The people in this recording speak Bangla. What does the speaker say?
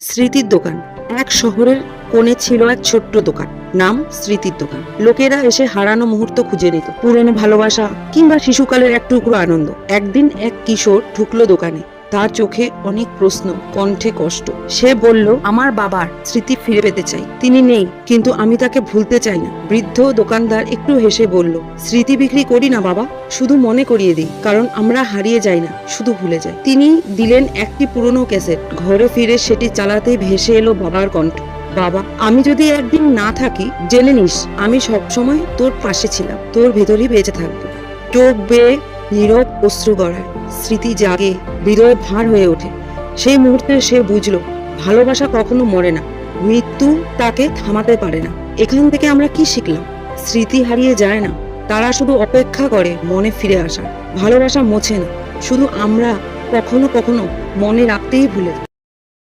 স্মৃতির দোকান। এক শহরের কোণে ছিল এক ছোট্ট দোকান, নাম স্মৃতির দোকান। লোকেরা এসে হারানো মুহূর্ত খুঁজে নিত, পুরনো ভালোবাসা কিংবা শিশুকালের এক টুকরো আনন্দ। একদিন এক কিশোর ঢুকলো দোকানে, তার চোখে অনেক প্রশ্ন, কণ্ঠে কষ্ট। সে বলল, আমার বাবার স্মৃতি ফিরে পেতে চাই। তিনি নেই, কিন্তু আমি তাকে ভুলতে চাই না। বৃদ্ধ দোকানদার একটু হেসে বলল, স্মৃতি বিক্রি করি না বাবা, শুধু মনে করিয়ে দিই, কারণ আমরা হারিয়ে যাই না, শুধু ভুলে যাই। তিনি দিলেন একটি পুরনো ক্যাসেট। ঘরে ফিরে সেটি চালাতেই ভেসে এলো বাবার কণ্ঠ, বাবা, আমি যদি একদিন না থাকি, জেনে নিস আমি সবসময় তোর পাশে ছিলাম, তোর ভেতরই বেঁচে থাকবো। চোখ বেয়ে নীরব অশ্রু গড়ায়, স্মৃতি জাগে, হৃদয় ভার হয়ে ওঠে। সেই মুহূর্তে সে বুঝলো, ভালোবাসা কখনো মরে না, মৃত্যু তাকে থামাতে পারে না। এখান থেকে আমরা কি শিখলাম? স্মৃতি হারিয়ে যায় না, তারা শুধু অপেক্ষা করে মনে ফিরে আসা। ভালোবাসা মোছে না, শুধু আমরা কখনো কখনো মনে রাখতেই ভুলে যাই।